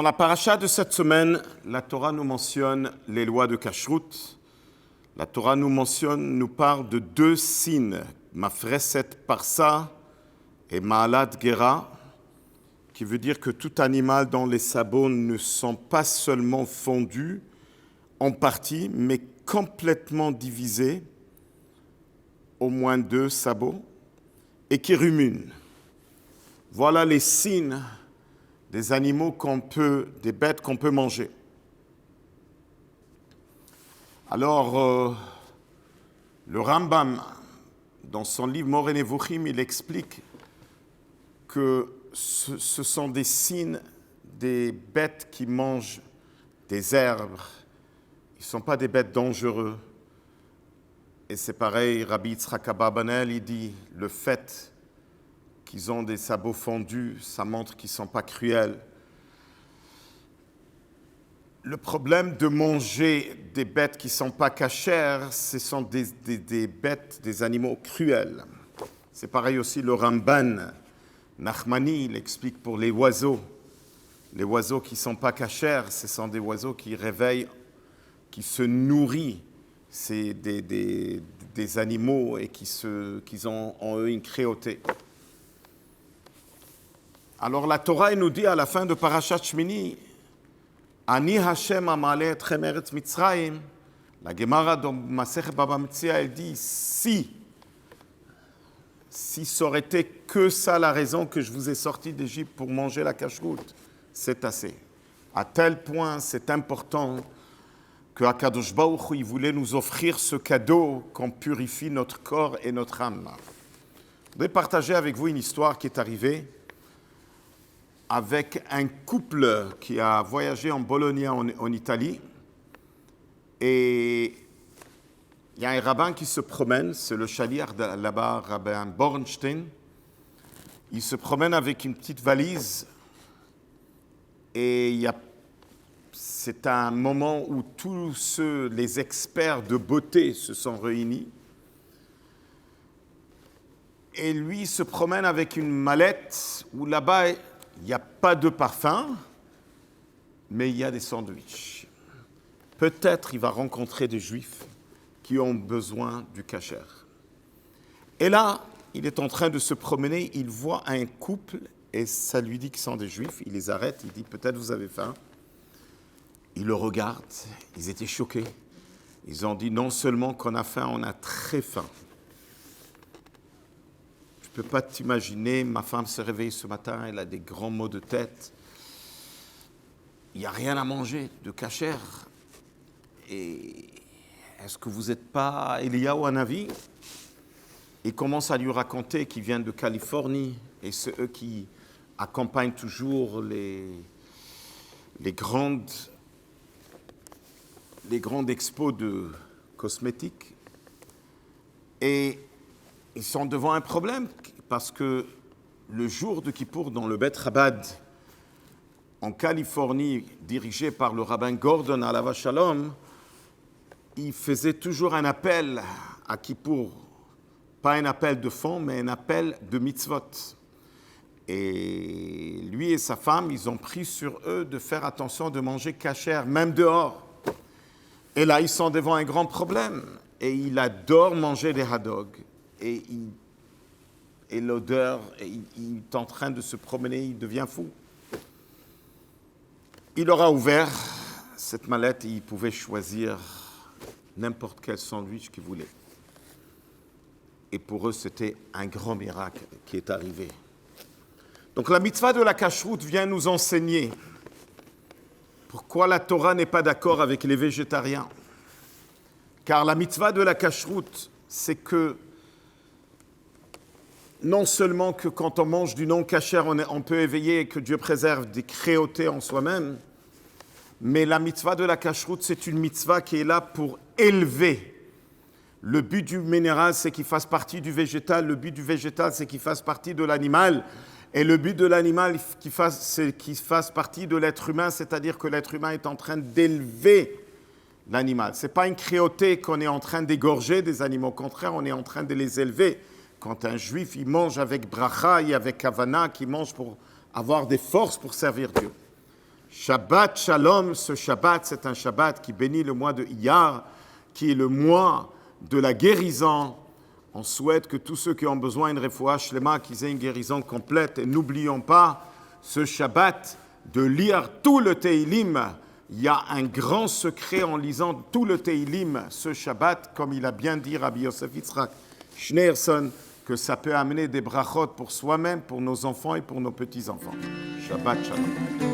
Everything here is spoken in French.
Dans la paracha de cette semaine, la Torah nous mentionne les lois de Kashrut. La Torah nous parle de deux signes, Mafreset Parsa et Ma'alat Gera, qui veut dire que tout animal dont les sabots ne sont pas seulement fondus en partie, mais complètement divisés, au moins 2 sabots, et qui ruminent. Voilà les signes des animaux des bêtes qu'on peut manger. Alors, le Rambam, dans son livre Moreh Nevuchim, il explique que ce sont des signes des bêtes qui mangent des herbes. Ils ne sont pas des bêtes dangereuses. Et c'est pareil, Rabbi Yitzhak Abarbanel, il dit, le fait qu'ils ont des sabots fondus, ça montre qu'ils ne sont pas cruels. Le problème de manger des bêtes qui ne sont pas cachères, ce sont des bêtes, des animaux cruels. C'est pareil aussi le Ramban Nachmani, il explique pour les oiseaux. Les oiseaux qui ne sont pas cachères, ce sont des oiseaux qui réveillent, qui se nourrissent. C'est des animaux et qui ont en eux une cruauté. Alors la Torah nous dit à la fin de Parashat Shmini, Ani Hashem amaleh etchem eretz Mitzrayim. La Gemara dans Masechet Baba Metzia, elle dit si ça aurait été que ça la raison que je vous ai sorti d'Égypte pour manger la cacheroute, c'est assez. À tel point, c'est important que Akadosh Baruch Hu, il voulait nous offrir ce cadeau qu'on purifie notre corps et notre âme. Je voudrais partager avec vous une histoire qui est arrivée avec un couple qui a voyagé en Bologna, en Italie. Et il y a un rabbin qui se promène, c'est le chaliar là-bas, rabbin Bornstein. Il se promène avec une petite valise et c'est un moment où tous les experts de beauté se sont réunis. Et lui il se promène avec une mallette où là-bas, il n'y a pas de parfum, mais il y a des sandwichs. Peut-être il va rencontrer des juifs qui ont besoin du kasher. Et là, il est en train de se promener, il voit un couple et ça lui dit qu'ils sont des juifs. Il les arrête, il dit peut-être vous avez faim. Ils le regardent, ils étaient choqués. Ils ont dit non seulement qu'on a faim, on a très faim. Je ne peux pas t'imaginer, ma femme se réveille ce matin, elle a des grands maux de tête. Il n'y a rien à manger de kasher. Et est-ce que vous n'êtes pas Eliyahu Hanavi? Il commence à lui raconter qu'il vient de Californie et c'est eux qui accompagnent toujours les grandes expos de cosmétiques. Et ils sont devant un problème parce que le jour de Kippour dans le Beth Chabad en Californie, dirigé par le rabbin Gordon Alav Shalom, il faisait toujours un appel à Kippour, pas un appel de fond, mais un appel de mitzvot. Et lui et sa femme, ils ont pris sur eux de faire attention de manger kasher, même dehors. Et là, ils sont devant un grand problème. Et il adore manger des hot dogs. Et l'odeur, il est en train de se promener, il devient fou. Il aura ouvert cette mallette et il pouvait choisir n'importe quel sandwich qu'il voulait. Et pour eux, c'était un grand miracle qui est arrivé. Donc la mitzvah de la kashrut vient nous enseigner pourquoi la Torah n'est pas d'accord avec les végétariens. Car la mitzvah de la kashrut, c'est que non seulement que quand on mange du non-kasher, on peut éveiller et que Dieu préserve des cruautés en soi-même, mais la mitzvah de la kashrut, c'est une mitzvah qui est là pour élever. Le but du minéral, c'est qu'il fasse partie du végétal. Le but du végétal, c'est qu'il fasse partie de l'animal. Et le but de l'animal, c'est qu'il fasse partie de l'être humain, c'est-à-dire que l'être humain est en train d'élever l'animal. Ce n'est pas une cruauté qu'on est en train d'égorger des animaux. Au contraire, on est en train de les élever. Quand un juif, il mange avec bracha et avec kavana, qu'il mange pour avoir des forces pour servir Dieu. Shabbat Shalom, ce Shabbat, c'est un Shabbat qui bénit le mois de Iyar, qui est le mois de la guérison. On souhaite que tous ceux qui ont besoin d'une refoua shlema, qu'ils aient une guérison complète. Et n'oublions pas ce Shabbat de lire tout le Teilim. Il y a un grand secret en lisant tout le Teilim, ce Shabbat, comme il a bien dit Rabbi Yosef Yitzhak Schneerson, que ça peut amener des brachot pour soi-même, pour nos enfants et pour nos petits-enfants. Shabbat Shalom.